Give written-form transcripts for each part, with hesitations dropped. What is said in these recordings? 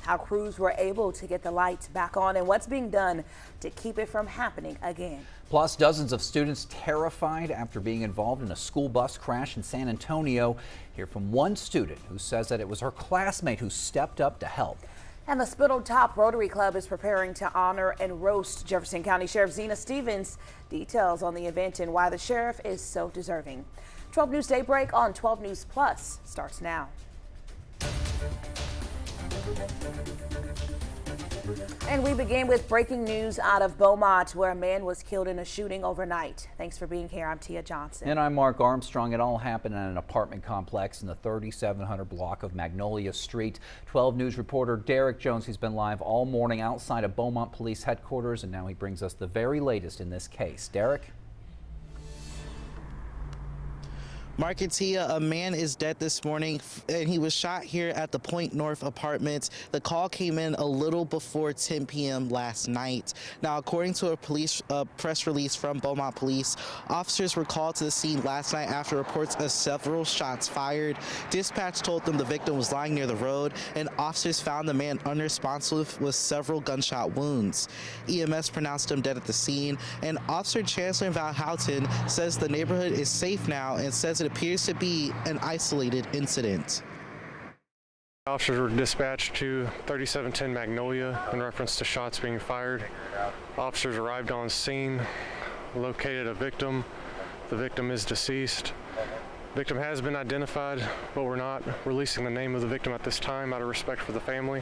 how crews were able to get the lights back on and what's being done to keep it from happening again. Plus, dozens of students terrified after being involved in a school bus crash in San Antonio. Hear from one student who says that it was her classmate who stepped up to help. And the Spittle Top Rotary Club is preparing to honor and roast Jefferson County Sheriff Zena Stevens. Details on the event and why the sheriff is so deserving. 12 News Daybreak on 12 News Plus starts now. And we begin with breaking news out of Beaumont, where a man was killed in a shooting overnight. Thanks for being here. I'm Tia Johnson. And I'm Mark Armstrong. It all happened at an apartment complex in the 3700 block of Magnolia Street. 12 News reporter Derek Jones, he's been live all morning outside of Beaumont Police Headquarters, and now he brings us the very latest in this case. Derek? Mark and Tia, a man is dead this morning, and he was shot here at the Point North Apartments. The call came in a little before 10 p.m. last night. Now, according to a press release from Beaumont Police, officers were called to the scene last night after reports of several shots fired. Dispatch told them the victim was lying near the road, and officers found the man unresponsive with several gunshot wounds. EMS pronounced him dead at the scene, and Officer Chancellor Val Houghton says the neighborhood is safe now and says it appears to be an isolated incident. Officers were dispatched to 3710 Magnolia in reference to shots being fired. Officers arrived on scene, located a victim. The victim is deceased. Victim has been identified, but we're not releasing the name of the victim at this time out of respect for the family.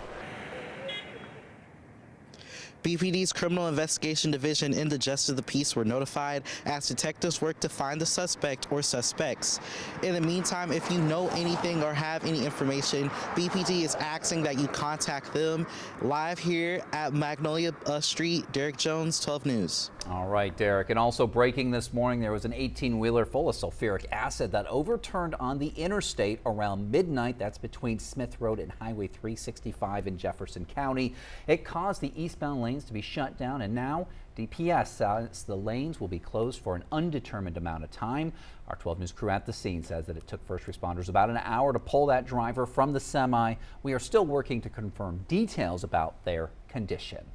BPD's Criminal Investigation Division and the Justice of the Peace were notified as detectives work to find the suspect or suspects. In the meantime, if you know anything or have any information, BPD is asking that you contact them. Live here at Magnolia Street, Derek Jones, 12 News. All right, Derek. And also breaking this morning, there was an 18-wheeler full of sulfuric acid that overturned on the interstate around midnight. That's between Smith Road and Highway 365 in Jefferson County. It caused the eastbound lanes to be shut down, and now DPS says the lanes will be closed for an undetermined amount of time. Our 12 News crew at the scene says that it took first responders about an hour to pull that driver from the semi. We are still working to confirm details about their condition.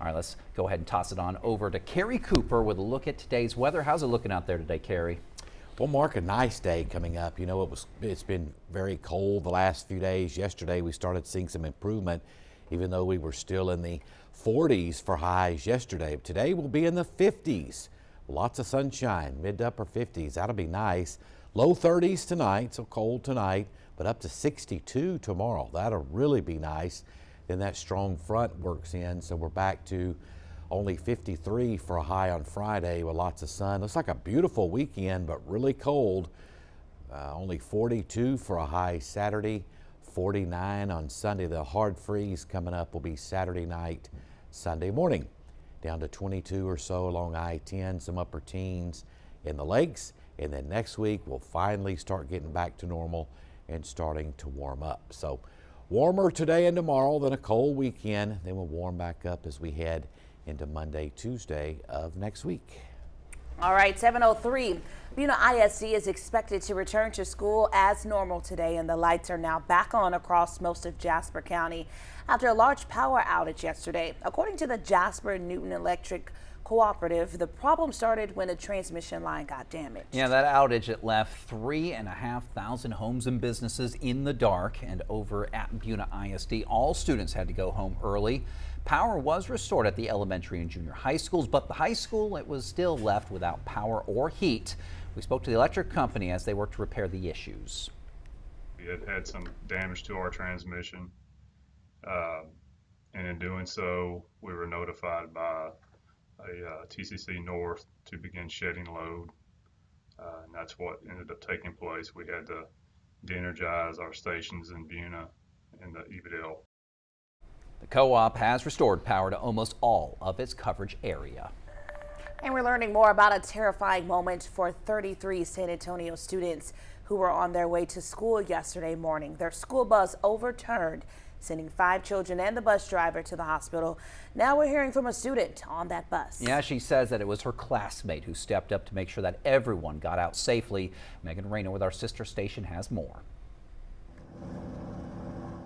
All right, let's go ahead and toss it on over to Carrie Cooper with a look at today's weather. How's it looking out there today, Carrie? Well, Mark, a nice day coming up. You know, it's been very cold the last few days. Yesterday we started seeing some improvement, even though we were still in the 40s for highs yesterday. Today we'll be in the 50s. Lots of sunshine, mid to upper 50s. That'll be nice. Low 30s tonight, so cold tonight, but up to 62 tomorrow. That'll really be nice. Then that strong front works in, so we're back to only 53 for a high on Friday with lots of sun. Looks like a beautiful weekend, but really cold. Only 42 for a high Saturday. 49 on Sunday. The hard freeze coming up will be Saturday night, Sunday morning. Down to 22 or so along I-10, some upper teens in the lakes. And then next week, we'll finally start getting back to normal and starting to warm up. So warmer today and tomorrow than a cold weekend. Then we'll warm back up as we head into Monday, Tuesday of next week. All right, 7:03. Beaumont ISD is expected to return to school as normal today, and the lights are now back on across most of Jasper County after a large power outage yesterday. According to the Jasper Newton Electric Cooperative, the problem started when a transmission line got damaged. Yeah, that outage, it left 3,500 homes and businesses in the dark, and over at Beaumont ISD, all students had to go home early. Power was restored at the elementary and junior high schools, but the high school, it was still left without power or heat. We spoke to the electric company as they worked to repair the issues. We had some damage to our transmission, and in doing so, we were notified by a TCC North to begin shedding load, and that's what ended up taking place. We had to de-energize our stations in Beaumont and the Evadale. The co-op has restored power to almost all of its coverage area. And we're learning more about a terrifying moment for 33 San Antonio students who were on their way to school yesterday morning. Their school bus overturned, sending 5 children and the bus driver to the hospital. Now we're hearing from a student on that bus. Yeah, she says that it was her classmate who stepped up to make sure that everyone got out safely. Megan Rayner with our sister station has more.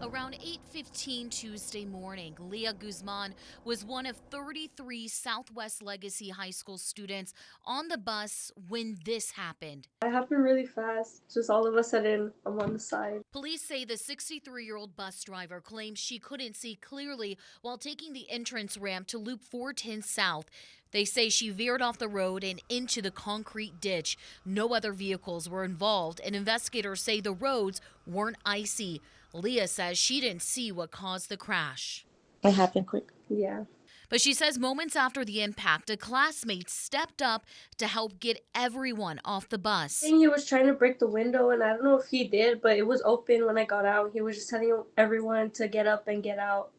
Around 8:15 Tuesday morning, Leah Guzman was one of 33 Southwest Legacy High School students on the bus when this happened. It happened really fast, just all of a sudden I'm on the side. Police say the 63-year-old bus driver claims she couldn't see clearly while taking the entrance ramp to Loop 410 South. They say she veered off the road and into the concrete ditch. No other vehicles were involved, and investigators say the roads weren't icy. Leah says she didn't see what caused the crash. It happened quick. Yeah. But she says moments after the impact, a classmate stepped up to help get everyone off the bus. I think he was trying to break the window, and I don't know if he did, but it was open when I got out. He was just telling everyone to get up and get out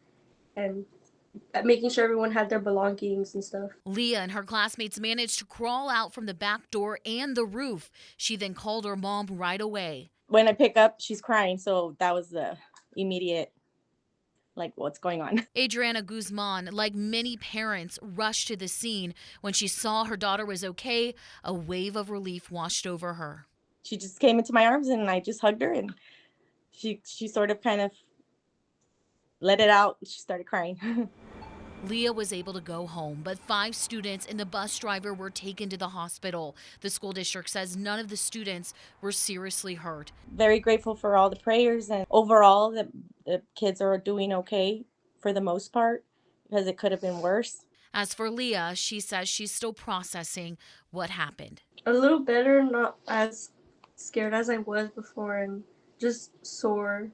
and making sure everyone had their belongings and stuff. Leah and her classmates managed to crawl out from the back door and the roof. She then called her mom right away. When I pick up, she's crying, so that was the immediate, what's going on? Adriana Guzman, like many parents, rushed to the scene. When she saw her daughter was okay, a wave of relief washed over her. She just came into my arms and I just hugged her, and she sort of kind of let it out. She started crying. Leah was able to go home, but 5 students and the bus driver were taken to the hospital. The school district says none of the students were seriously hurt. Very grateful for all the prayers, and overall the kids are doing okay for the most part, because it could have been worse. As for Leah, she says she's still processing what happened. A little better, not as scared as I was before, and just sore.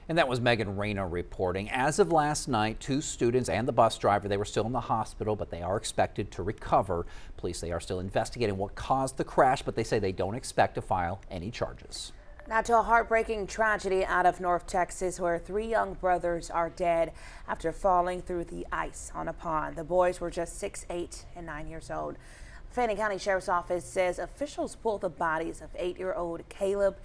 And that was Megan Rayner reporting. As of last night, 2 students and the bus driver, they were still in the hospital, but they are expected to recover. Police, they are still investigating what caused the crash, but they say they don't expect to file any charges. Now to a heartbreaking tragedy out of North Texas, where 3 young brothers are dead after falling through the ice on a pond. The boys were just 6, 8, and 9 years old. Fannin County Sheriff's Office says officials pulled the bodies of 8-year-old Caleb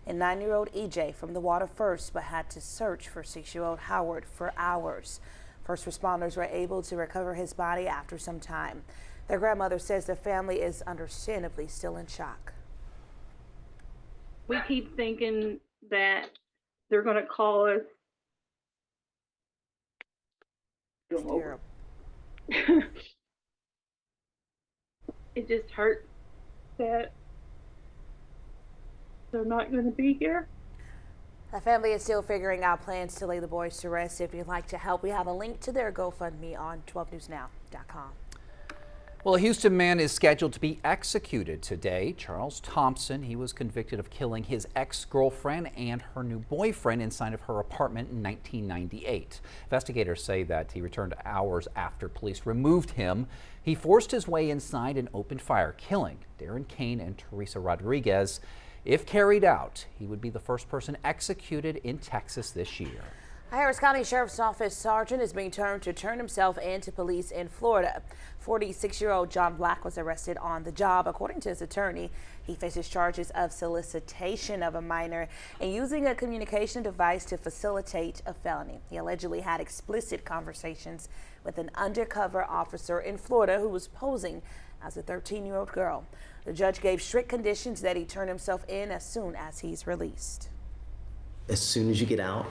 and 9-year-old EJ from the water first, but had to search for 6-year-old Howard for hours. First responders were able to recover his body after some time. Their grandmother says the family is understandably still in shock. We keep thinking that they're going to call us. It's terrible. It just hurts that they're not going to be here. The family is still figuring out plans to lay the boys to rest. If you'd like to help, we have a link to their GoFundMe on 12newsnow.com. Well, a Houston man is scheduled to be executed today. Charles Thompson, he was convicted of killing his ex-girlfriend and her new boyfriend inside of her apartment in 1998. Investigators say that he returned hours after police removed him. He forced his way inside and opened fire, killing Darren Kane and Teresa Rodriguez. If carried out, he would be the first person executed in Texas this year. Harris County Sheriff's Office sergeant is being turned to turn himself in to police in Florida. 46-year-old John Black was arrested on the job. According to his attorney, he faces charges of solicitation of a minor and using a communication device to facilitate a felony. He allegedly had explicit conversations with an undercover officer in Florida who was posing as a 13-year-old girl. The judge gave strict conditions that he turn himself in as soon as he's released. As soon as you get out,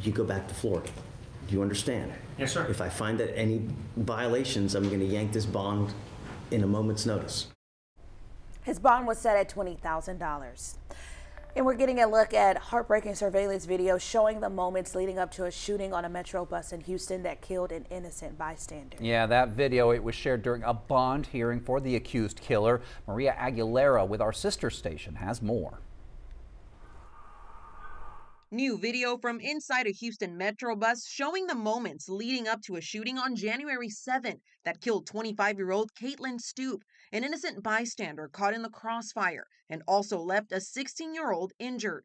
you go back to Florida. Do you understand? Yes, sir. If I find that any violations, I'm going to yank this bond in a moment's notice. His bond was set at $20,000. And we're getting a look at heartbreaking surveillance video showing the moments leading up to a shooting on a Metro bus in Houston that killed an innocent bystander. Yeah, that video, it was shared during a bond hearing for the accused killer. Maria Aguilera with our sister station has more. New video from inside a Houston Metro bus showing the moments leading up to a shooting on January 7th that killed 25-year-old Caitlin Stoop, an innocent bystander caught in the crossfire, and also left a 16-year-old injured.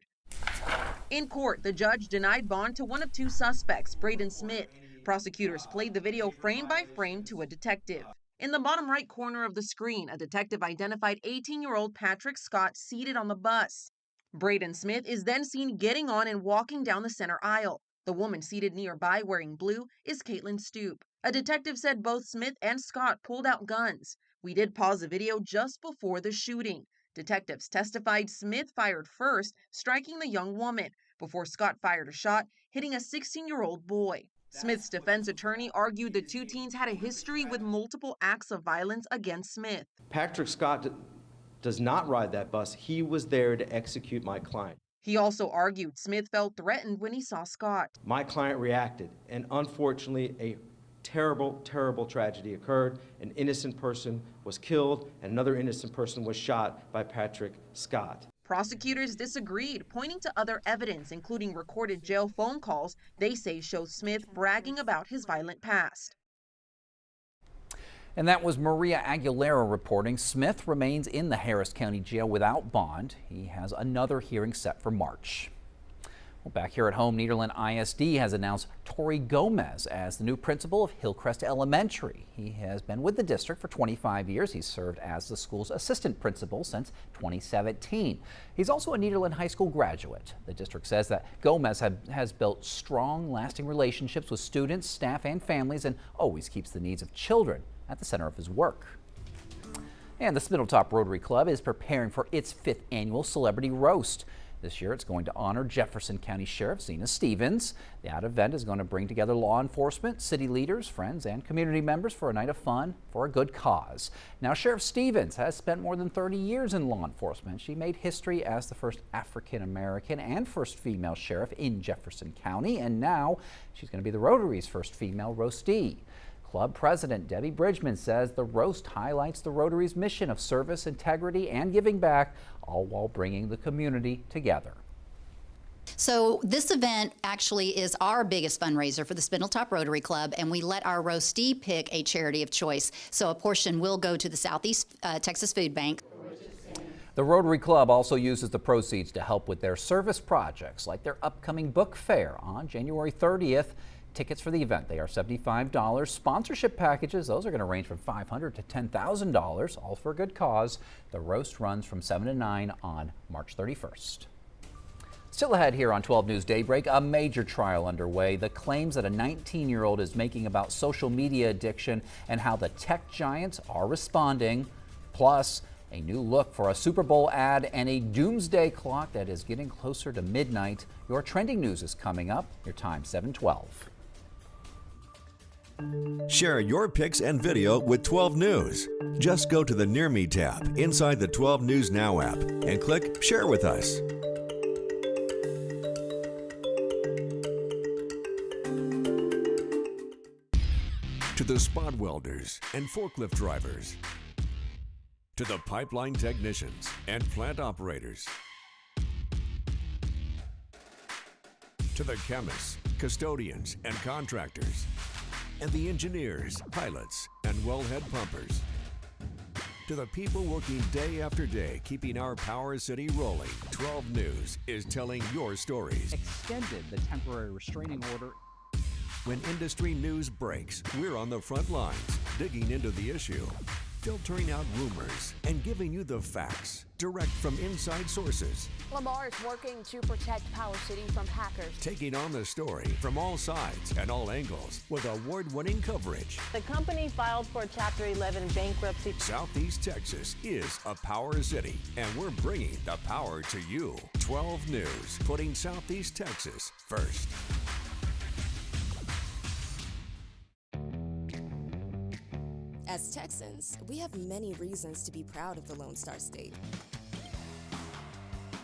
In court, the judge denied bond to one of 2 suspects, Braden Smith. Prosecutors played the video frame by frame to a detective. In the bottom right corner of the screen, a detective identified 18-year-old Patrick Scott seated on the bus. Braden Smith is then seen getting on and walking down the center aisle. The woman seated nearby wearing blue is Caitlin Stoop. A detective said both Smith and Scott pulled out guns. We did pause the video just before the shooting. Detectives testified Smith fired first, striking the young woman. before Scott fired a shot, hitting a 16-year-old boy. Smith's defense attorney argued the two teens had a history with multiple acts of violence against Smith. Patrick Scott does not ride that bus. He was there to execute my client. He also argued Smith felt threatened when he saw Scott. My client reacted, and unfortunately, a terrible, terrible tragedy occurred. An innocent person was killed, and another innocent person was shot by Patrick Scott. Prosecutors disagreed, pointing to other evidence, including recorded jail phone calls they say show Smith bragging about his violent past. And that was Maria Aguilera reporting. Smith remains in the Harris County Jail without bond. He has another hearing set for March. Well, back here at home, Nederland ISD has announced Tori Gomez as the new principal of Hillcrest Elementary. He has been with the district for 25 years. He's served as the school's assistant principal since 2017. He's also a Nederland High School graduate. The district says that Gomez has built strong, lasting relationships with students, staff, and families, and always keeps the needs of children at the center of his work. And the Spindletop Rotary Club is preparing for its 5th annual Celebrity Roast. This year it's going to honor Jefferson County Sheriff Zena Stevens. The event is going to bring together law enforcement, city leaders, friends, and community members for a night of fun for a good cause. Now, Sheriff Stevens has spent more than 30 years in law enforcement. She made history as the first African American and first female sheriff in Jefferson County, and now she's going to be the Rotary's first female roastee. Club President Debbie Bridgman says the roast highlights the Rotary's mission of service, integrity, and giving back, all while bringing the community together. So this event actually is our biggest fundraiser for the Spindletop Rotary Club, and we let our roastee pick a charity of choice. So a portion will go to the Southeast Texas Food Bank. The Rotary Club also uses the proceeds to help with their service projects, like their upcoming book fair on January 30th. Tickets for the event, they are $75. Sponsorship packages, those are going to range from $500 to $10,000, all for a good cause. The roast runs from 7 to 9 on March 31st. Still ahead here on 12 News Daybreak, a major trial underway. The claims that a 19-year-old is making about social media addiction and how the tech giants are responding. Plus, a new look for a Super Bowl ad and a doomsday clock that is getting closer to midnight. Your trending news is coming up. Your time, 7:12. Share your pics and video with 12 News. Just go to the Near Me tab inside the 12 News Now app and click Share with Us. To the spot welders and forklift drivers. To the pipeline technicians and plant operators. To the chemists, custodians, and contractors. And the engineers, pilots, and wellhead pumpers. To the people working day after day, keeping our Power City rolling, 12 News is telling your stories. Extended the temporary restraining order. When industry news breaks, we're on the front lines, digging into the issue, filtering out rumors, and giving you the facts direct from inside sources. Lamar is working to protect Power City from hackers. Taking on the story from all sides and all angles with award-winning coverage. The company filed for Chapter 11 bankruptcy. Southeast Texas is a power city, and we're bringing the power to you. 12 News, putting Southeast Texas first. As Texans, we have many reasons to be proud of the Lone Star State.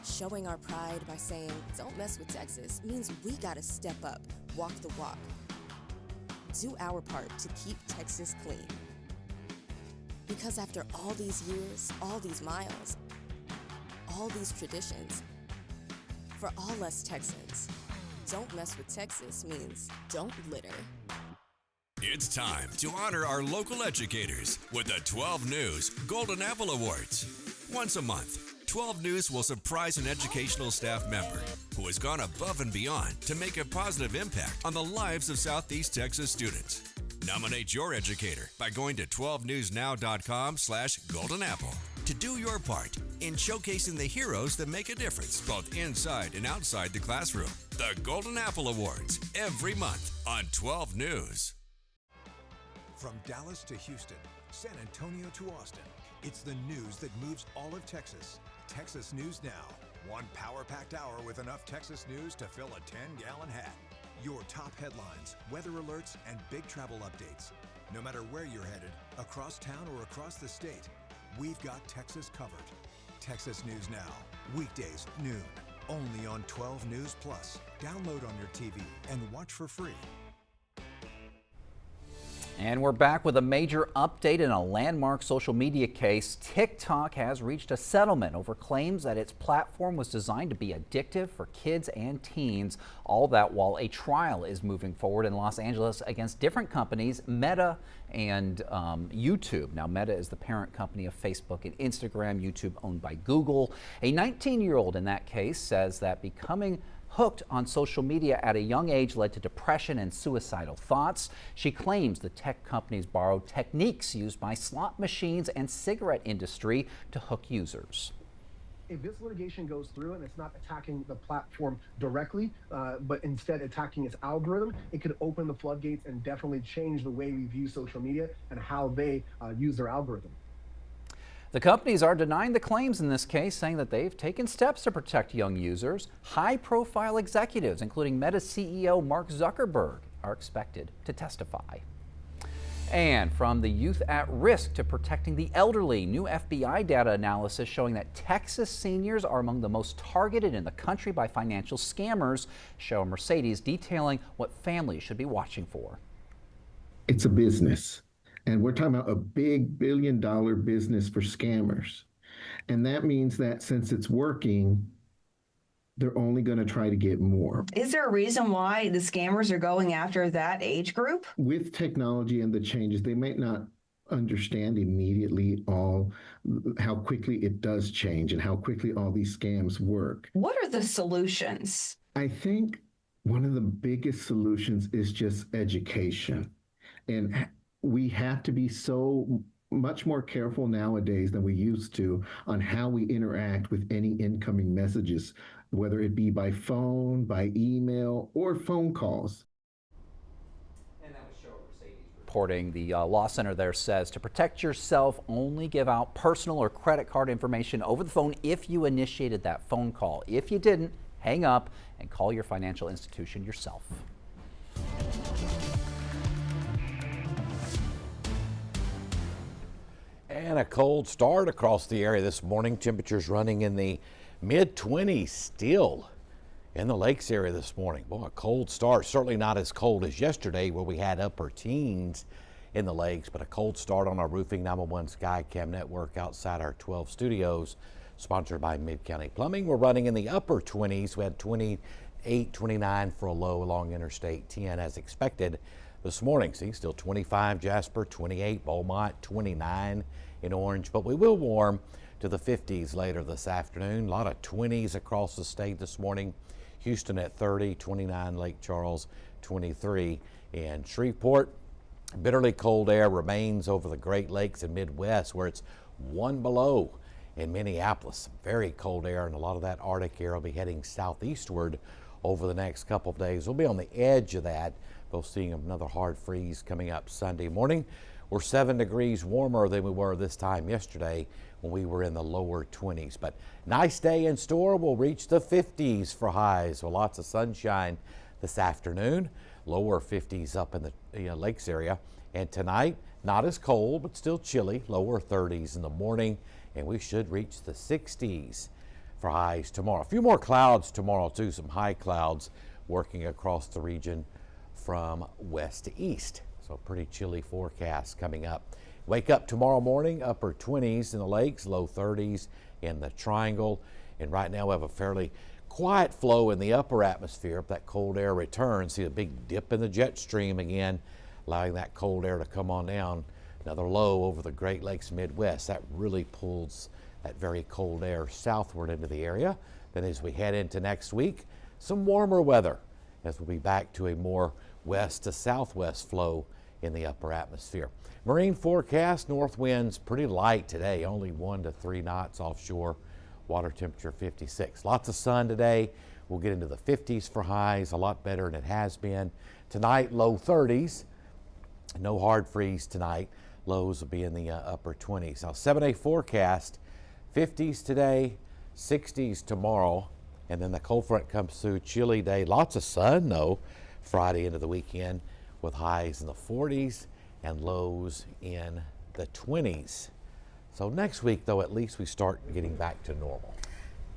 Showing our pride by saying, "Don't mess with Texas," means we gotta step up, walk the walk. Do our part to keep Texas clean. Because after all these years, all these miles, all these traditions, for all us Texans, "Don't mess with Texas" means don't litter. It's time to honor our local educators with the 12 News Golden Apple Awards. Once a month, 12 News will surprise an educational staff member who has gone above and beyond to make a positive impact on the lives of Southeast Texas students. Nominate your educator by going to 12newsnow.com/goldenapple to do your part in showcasing the heroes that make a difference both inside and outside the classroom. The Golden Apple Awards every month on 12 News. From Dallas to Houston, San Antonio to Austin, it's the news that moves all of Texas. Texas News Now. One power-packed hour with enough Texas news to fill a 10-gallon hat. Your top headlines, weather alerts, and big travel updates. No matter where you're headed, across town or across the state, we've got Texas covered. Texas News Now, weekdays noon, only on 12 News Plus. Download on your TV and watch for free. And we're back with a major update in a landmark social media case. TikTok has reached a settlement over claims that its platform was designed to be addictive for kids and teens. All that while a trial is moving forward in Los Angeles against different companies, Meta and YouTube. Now, Meta is the parent company of Facebook and Instagram, YouTube owned by Google. A 19-year-old in that case says that becoming hooked on social media at a young age led to depression and suicidal thoughts. She claims the tech companies borrowed techniques used by slot machines and cigarette industry to hook users. If this litigation goes through and it's not attacking the platform directly, but instead attacking its algorithm, it could open the floodgates and definitely change the way we view social media and how they use their algorithm. The companies are denying the claims in this case, saying that they've taken steps to protect young users. High-profile executives, including Meta CEO Mark Zuckerberg, are expected to testify. And from the youth at risk to protecting the elderly, new FBI data analysis showing that Texas seniors are among the most targeted in the country by financial scammers show Mercedes detailing what families should be watching for. It's a business. And we're talking about a big billion-dollar business for scammers. And that means that since it's working, they're only going to try to get more. Is there a reason why the scammers are going after that age group? With technology and the changes, they might not understand immediately how quickly it does change and how quickly all these scams work. What are the solutions? I think one of the biggest solutions is just education. And we have to be so much more careful nowadays than we used to on how we interact with any incoming messages, whether it be by phone, by email, or phone calls. Reporting, the law center there says to protect yourself, only give out personal or credit card information over the phone if you initiated that phone call. If you didn't, hang up and call your financial institution yourself. And a cold start across the area this morning. Temperatures running in the mid-20s still in the lakes area this morning. Boy, a cold start. Certainly not as cold as yesterday where we had upper teens in the lakes, but a cold start on our Roofing 911 Skycam network outside our 12 studios, sponsored by Mid-County Plumbing. We're running in the upper 20s. We had 28, 29 for a low along Interstate 10 as expected this morning. See, still 25 Jasper, 28 Beaumont, 29 in Orange, but we will warm to the 50s later this afternoon. A lot of 20s across the state this morning. Houston at 30, 29 Lake Charles, 23 in Shreveport. Bitterly cold air remains over the Great Lakes and Midwest where it's 1 below in Minneapolis. Very cold air, and a lot of that Arctic air will be heading southeastward over the next couple of days. We'll be on the edge of that. We'll see another hard freeze coming up Sunday morning. We're 7 degrees warmer than we were this time yesterday when we were in the lower 20s. But nice day in store. We'll reach the 50s for highs with lots of sunshine this afternoon. Lower 50s up in the lakes area. And tonight, not as cold, but still chilly. Lower 30s in the morning. And we should reach the 60s for highs tomorrow. A few more clouds tomorrow, too. Some high clouds working across the region from west to east. So pretty chilly forecast coming up. Wake up tomorrow morning, upper 20s in the lakes, low 30s in the triangle. And right now we have a fairly quiet flow in the upper atmosphere. If that cold air returns, see a big dip in the jet stream again, allowing that cold air to come on down. Another low over the Great Lakes Midwest. That really pulls that very cold air southward into the area. Then as we head into next week, some warmer weather as we'll be back to a more west to southwest flow in the upper atmosphere. Marine forecast, north winds pretty light today, only 1 to 3 knots offshore. Water temperature 56. Lots of sun today. We'll get into the 50s for highs, a lot better than it has been. Tonight, low 30s. No hard freeze tonight. Lows will be in the upper 20s. Now, 7-day forecast, 50s today, 60s tomorrow, and then the cold front comes through, chilly day. Lots of sun, though, Friday into the weekend, with highs in the 40s and lows in the 20s. So next week, though, at least we start getting back to normal.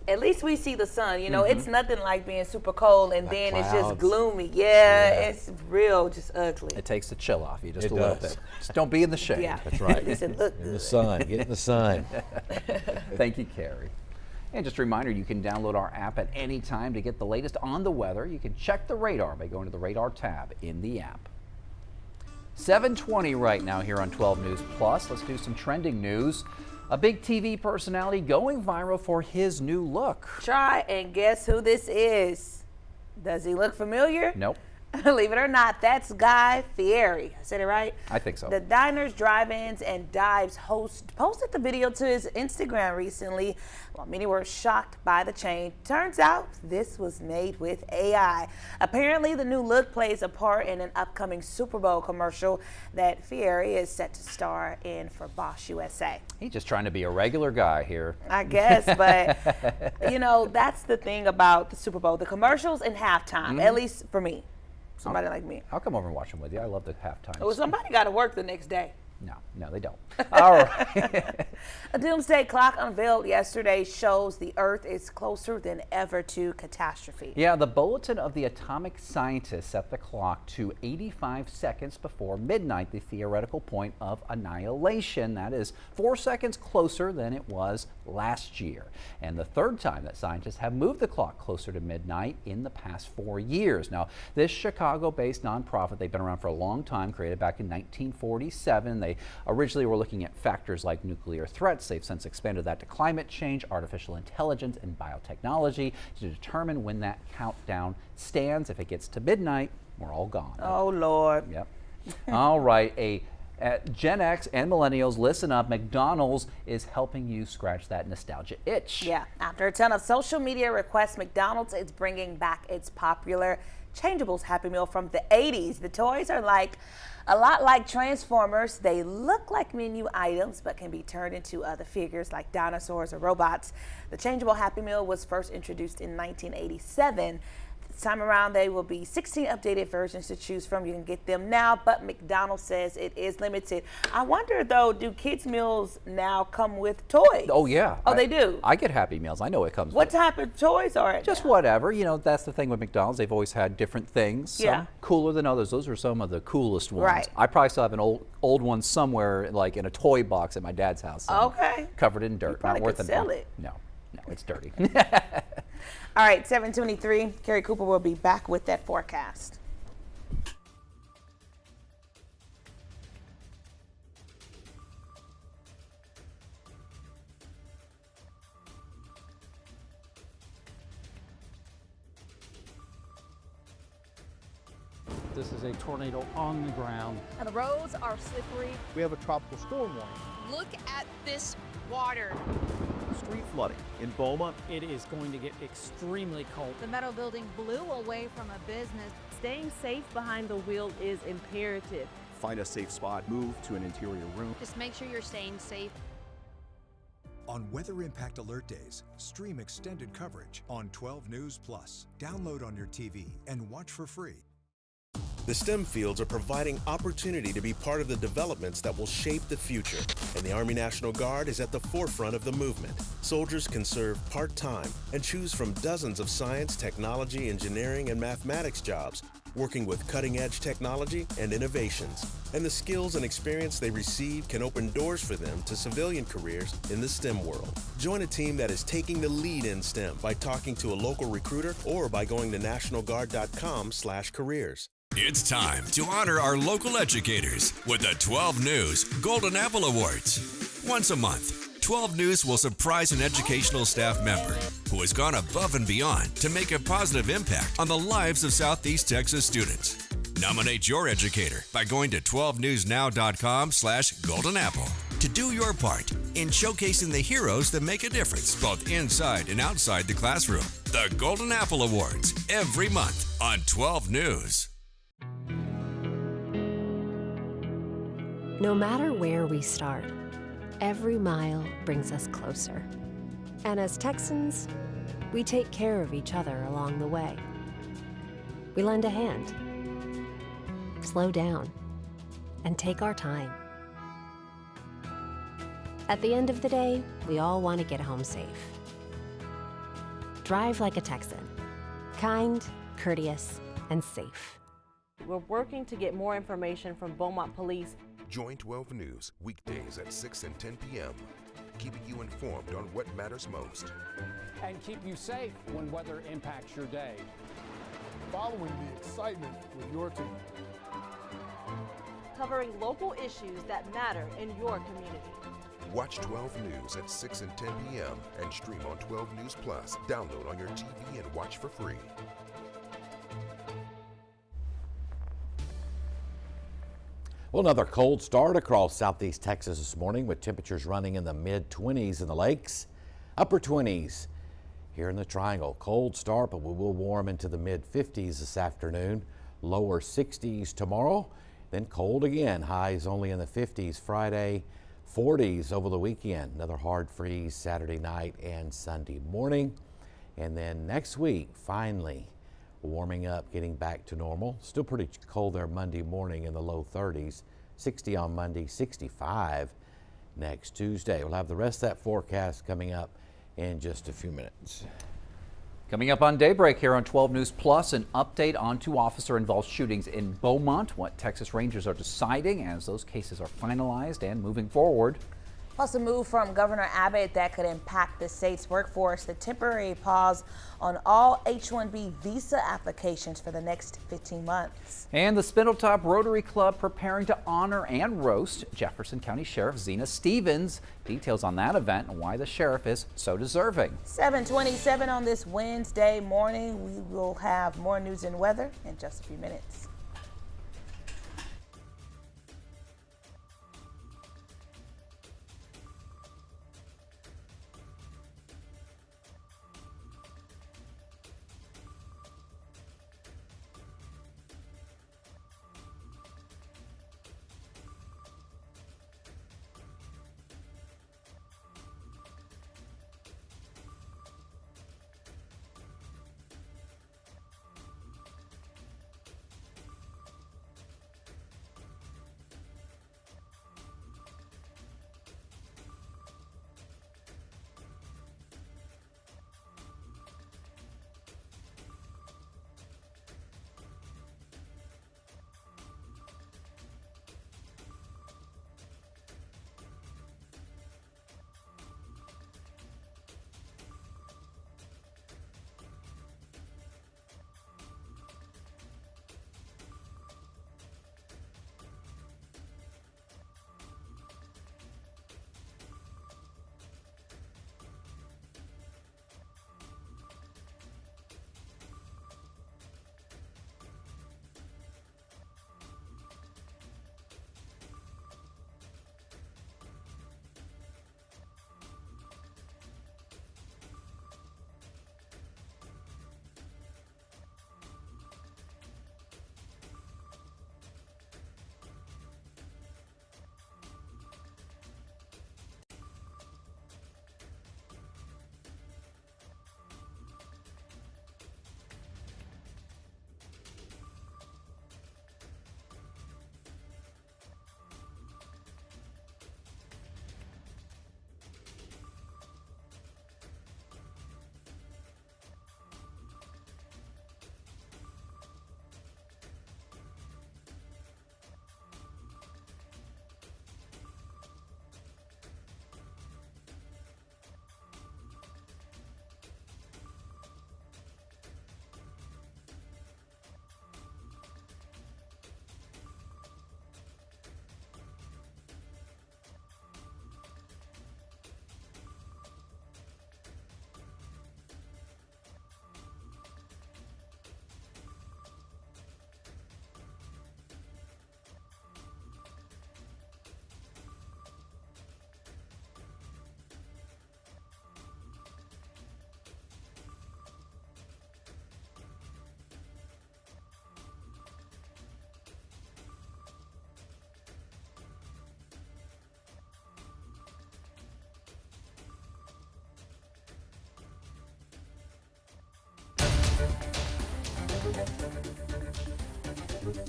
At least we see the sun. You know, it's nothing like being super cold and then it's just clouds. gloomy. Yeah, it's real, just ugly. It takes the chill off you just It a little does. bit. Just don't be in the shade. Yeah. That's right. At least it look In the good. sun, get in the sun. Thank you, Carrie. And just a reminder, you can download our app at any time to get the latest on the weather. You can check the radar by going to the radar tab in the app. 7:20 right now here on 12 News Plus. Let's do some trending news. A big TV personality going viral for his new look. Try and guess who this is. Does he look familiar? Nope. Believe it or not, that's Guy Fieri. I said it right? I think so. The Diners, Drive-Ins, and Dives host posted the video to his Instagram recently. While many were shocked by the change, turns out this was made with AI. Apparently, the new look plays a part in an upcoming Super Bowl commercial that Fieri is set to star in for Bosch USA. He's just trying to be a regular guy here. I guess, but you know, that's the thing about the Super Bowl. The commercials and halftime, at least for me. Somebody like me. I'll come over and watch them with you. I love the halftime. Well, somebody got to work the next day. No, they don't. All right. A doomsday clock unveiled yesterday shows the Earth is closer than ever to catastrophe. Yeah, the bulletin of the atomic scientists set the clock to 85 seconds before midnight, the theoretical point of annihilation. That is 4 seconds closer than it was last year. And the third time that scientists have moved the clock closer to midnight in the past 4 years. Now, this Chicago-based nonprofit, they've been around for a long time, created back in 1947. They originally were looking at factors like nuclear threats. They've since expanded that to climate change, artificial intelligence, and biotechnology to determine when that countdown stands. If it gets to midnight, we're all gone. Oh, Lord. Yep. All right. Gen X and millennials, listen up. McDonald's is helping you scratch that nostalgia itch. Yeah. After a ton of social media requests, McDonald's is bringing back its popular Changeables Happy Meal from the 80s. The toys are a lot like Transformers. They look like menu items, but can be turned into other figures like dinosaurs or robots. The Changeable Happy Meal was first introduced in 1987. This time around, there will be 16 updated versions to choose from. You can get them now, but McDonald's says it is limited. I wonder, though, do kids' meals now come with toys? Oh, yeah. Oh, they do? I get Happy Meals. I know it comes What with. type of toys are it? Just whatever. You know, that's the thing with McDonald's. They've always had different things. Some Yeah. cooler than others. Those are some of the coolest ones. Right. I probably still have an old one somewhere, like in a toy box at my dad's house. Okay. Covered in dirt. probably Not worth could it. sell it. No, it's dirty. All right, 7:23. Carrie Cooper will be back with that forecast. This is a tornado on the ground. And the roads are slippery. We have a tropical storm warning. Look at this water. Street flooding in Beaumont. It is going to get extremely cold. The metal building blew away from a business. Staying safe behind the wheel is imperative. Find a safe spot, move to an interior room. Just make sure you're staying safe. On Weather Impact Alert Days, stream extended coverage on 12 News Plus. Download on your TV and watch for free. The STEM fields are providing opportunity to be part of the developments that will shape the future, and the Army National Guard is at the forefront of the movement. Soldiers can serve part-time and choose from dozens of science, technology, engineering, and mathematics jobs, working with cutting-edge technology and innovations. And the skills and experience they receive can open doors for them to civilian careers in the STEM world. Join a team that is taking the lead in STEM by talking to a local recruiter or by going to nationalguard.com/careers. It's time to honor our local educators with the 12 News Golden Apple Awards. Once a month, 12 News will surprise an educational staff member who has gone above and beyond to make a positive impact on the lives of Southeast Texas students. Nominate your educator by going to 12newsnow.com/goldenapple to do your part in showcasing the heroes that make a difference both inside and outside the classroom. The Golden Apple Awards every month on 12 News. No matter where we start, every mile brings us closer. And as Texans, we take care of each other along the way. We lend a hand, slow down, and take our time. At the end of the day, we all want to get home safe. Drive like a Texan. Kind, courteous, and safe. We're working to get more information from Beaumont Police. Join 12 News weekdays at 6 and 10 p.m., keeping you informed on what matters most. And keep you safe when weather impacts your day. Following the excitement with your team. Covering local issues that matter in your community. Watch 12 News at 6 and 10 p.m. and stream on 12 News Plus. Download on your TV and watch for free. Well, another cold start across southeast Texas this morning with temperatures running in the mid-20s in the lakes, upper 20s here in the Triangle. Cold start, but we will warm into the mid-50s this afternoon, lower 60s tomorrow, then cold again. Highs only in the 50s Friday, 40s over the weekend. Another hard freeze Saturday night and Sunday morning. And then next week, finally warming up, getting back to normal. Still pretty cold there Monday morning in the low 30s. 60 on Monday, 65 next Tuesday. We'll have the rest of that forecast coming up in just a few minutes. Coming up on Daybreak here on 12 News Plus, an update on 2 officer-involved shootings in Beaumont, what Texas Rangers are deciding as those cases are finalized and moving forward. Plus, a move from Governor Abbott that could impact the state's workforce, the temporary pause on all H-1B visa applications for the next 15 months. And the Spindletop Rotary Club preparing to honor and roast Jefferson County Sheriff Zena Stevens. Details on that event and why the sheriff is so deserving. 7:27 on this Wednesday morning. We will have more news and weather in just a few minutes.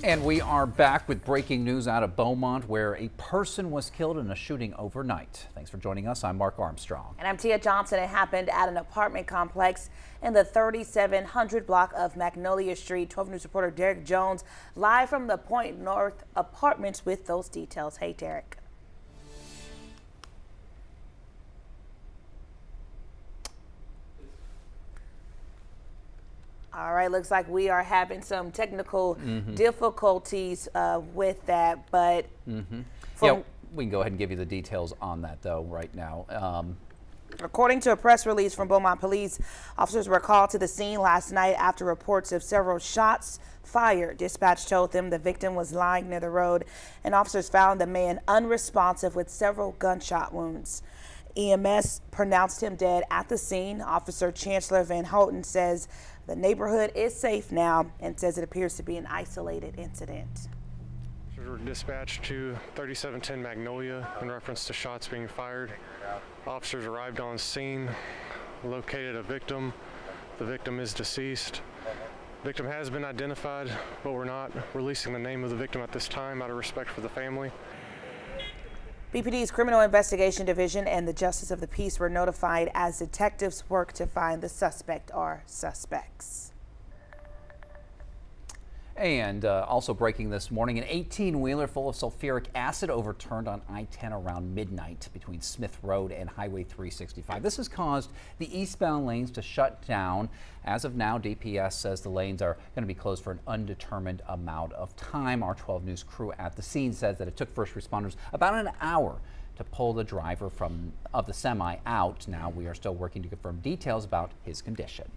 And we are back with breaking news out of Beaumont, where a person was killed in a shooting overnight. Thanks for joining us. I'm Mark Armstrong. And I'm Tia Johnson. It happened at an apartment complex in the 3700 block of Magnolia Street. 12 News reporter Derek Jones live from the Point North Apartments with those details. Hey, Derek. All right, looks like we are having some technical difficulties with that, but yeah, we can go ahead and give you the details on that though right now. According to a press release from Beaumont Police, officers were called to the scene last night after reports of several shots fired. Dispatch told them the victim was lying near the road, and officers found the man unresponsive with several gunshot wounds. EMS pronounced him dead at the scene. Officer Chancellor Van Houten says the neighborhood is safe now and says it appears to be an isolated incident. We were dispatched to 3710 Magnolia in reference to shots being fired. Officers arrived on scene, located a victim. The victim is deceased. Victim has been identified, but we're not releasing the name of the victim at this time out of respect for the family. BPD's Criminal Investigation Division and the Justice of the Peace were notified as detectives work to find the suspect or suspects. And also breaking this morning, an 18-wheeler full of sulfuric acid overturned on I-10 around midnight between Smith Road and Highway 365. This has caused the eastbound lanes to shut down. As of now, DPS says the lanes are going to be closed for an undetermined amount of time. Our 12 News crew at the scene says that it took first responders about an hour to pull the driver of the semi out. Now we are still working to confirm details about his condition.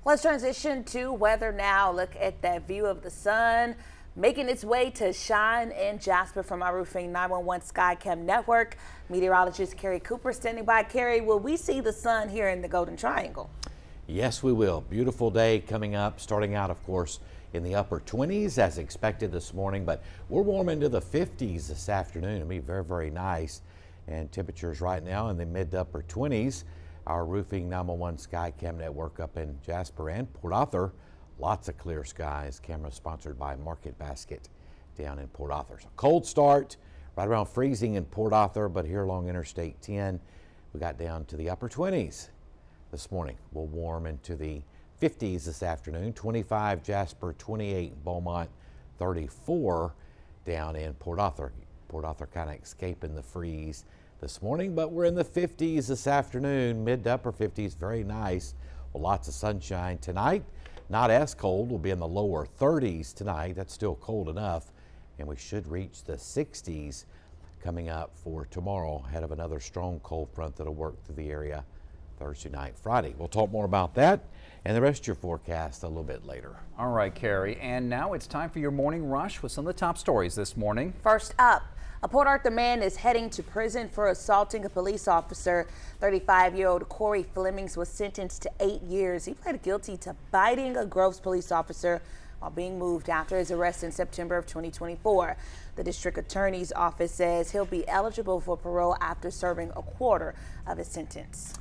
Let's transition to weather now. Look at that view of the sun making its way to shine in Jasper from our Roofing 911 Skycam network. Meteorologist Carrie Cooper standing by. Carrie, will we see the sun here in the Golden Triangle? Yes, we will. Beautiful day coming up, starting out, of course, in the upper 20s as expected this morning, but we're warm into the 50s this afternoon. It'll be very, very nice. And temperatures right now in the mid to upper 20s. Our Roofing 911 Skycam network up in Jasper and Port Arthur. Lots of clear skies. Camera sponsored by Market Basket down in Port Arthur. So cold start, right around freezing in Port Arthur, but here along Interstate 10, we got down to the upper 20s this morning. We'll warm into the 50s this afternoon. 25 Jasper, 28 Beaumont, 34 down in Port Arthur. Port Arthur kind of escaping the freeze this morning, but we're in the 50s this afternoon, mid to upper 50s, very nice. Well, lots of sunshine tonight. Not as cold, we'll be in the lower 30s tonight. That's still cold enough, and we should reach the 60s coming up for tomorrow ahead of another strong cold front that'll work through the area Thursday night, Friday. We'll talk more about that and the rest of your forecast a little bit later. All right, Carrie, and now it's time for your morning rush with some of the top stories this morning. First up, a Port Arthur man is heading to prison for assaulting a police officer. 35-year-old Corey Flemings was sentenced to 8 years. He pled guilty to biting a Groves police officer while being moved after his arrest in September of 2024. The district attorney's office says he'll be eligible for parole after serving a quarter of his sentence.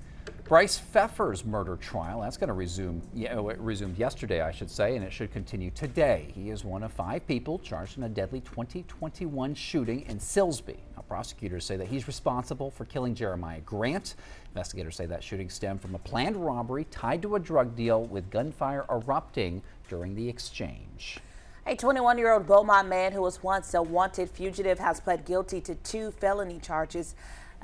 Bryce Pfeffer's murder trial, that's going to it resumed yesterday, I should say, and it should continue today. He is one of 5 people charged in a deadly 2021 shooting in Silsbee. Now, prosecutors say that he's responsible for killing Jeremiah Grant. Investigators say that shooting stemmed from a planned robbery tied to a drug deal with gunfire erupting during the exchange. A 21-year-old Beaumont man who was once a wanted fugitive has pled guilty to 2 felony charges.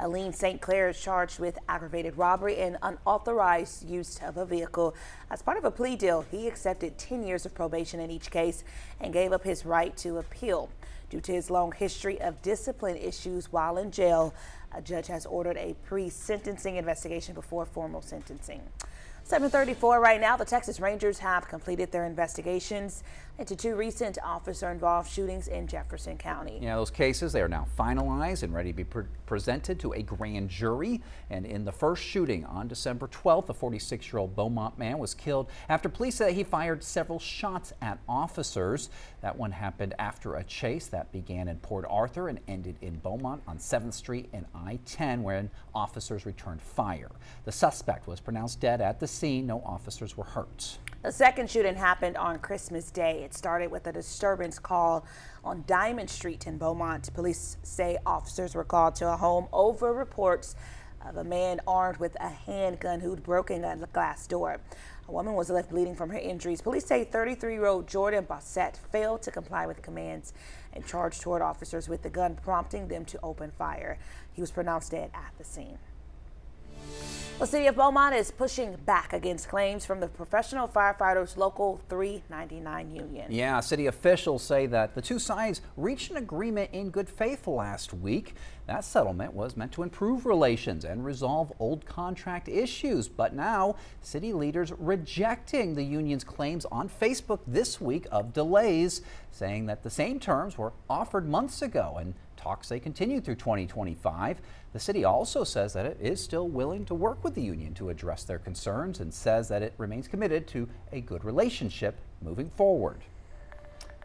Aline St. Clair is charged with aggravated robbery and unauthorized use of a vehicle. As part of a plea deal, he accepted 10 years of probation in each case and gave up his right to appeal. Due to his long history of discipline issues while in jail, a judge has ordered a pre-sentencing investigation before formal sentencing. 7:34 right now. The Texas Rangers have completed their investigations into 2 recent officer-involved shootings in Jefferson County. Yeah, those cases, they are now finalized and ready to be presented to a grand jury. And in the first shooting on December 12th, a 46-year-old Beaumont man was killed after police said he fired several shots at officers. That one happened after a chase that began in Port Arthur and ended in Beaumont on 7th Street and I-10 when officers returned fire. The suspect was pronounced dead at the scene. No officers were hurt. The second shooting happened on Christmas Day. It started with a disturbance call on Diamond Street in Beaumont. Police say officers were called to a home over reports of a man armed with a handgun who'd broken a glass door. A woman was left bleeding from her injuries. Police say 33-year-old Jordan Bassett failed to comply with commands and charged toward officers with the gun, prompting them to open fire. He was pronounced dead at the scene. The city of Beaumont is pushing back against claims from the Professional Firefighters Local 399 union. Yeah, city officials say that the two sides reached an agreement in good faith last week. That settlement was meant to improve relations and resolve old contract issues. But now, city leaders rejecting the union's claims on Facebook this week of delays, saying that the same terms were offered months ago and talks they continue through 2025. The city also says that it is still willing to work with the union to address their concerns and says that it remains committed to a good relationship moving forward.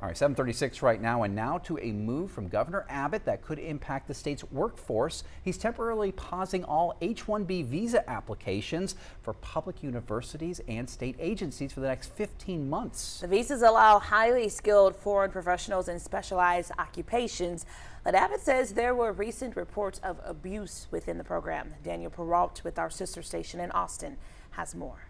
All right, 7:36 right now, and now to a move from Governor Abbott that could impact the state's workforce. He's temporarily pausing all H-1B visa applications for public universities and state agencies for the next 15 months. The visas allow highly skilled foreign professionals in specialized occupations, but Abbott says there were recent reports of abuse within the program. Daniel Perrault with our sister station in Austin has more.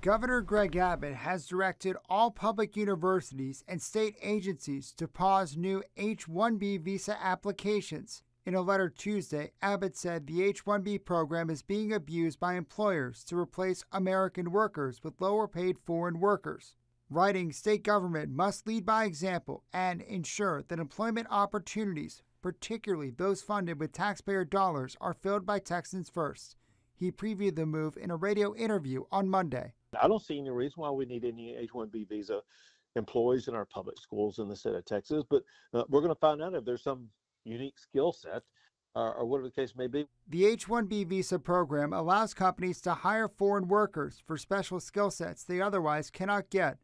Governor Greg Abbott has directed all public universities and state agencies to pause new H-1B visa applications. In a letter Tuesday, Abbott said the H-1B program is being abused by employers to replace American workers with lower-paid foreign workers. Writing, state government must lead by example and ensure that employment opportunities, particularly those funded with taxpayer dollars, are filled by Texans first. He previewed the move in a radio interview on Monday. I don't see any reason why we need any H-1B visa employees in our public schools in the state of Texas, but we're going to find out if there's some unique skill set or whatever the case may be. The H-1B visa program allows companies to hire foreign workers for special skill sets they otherwise cannot get.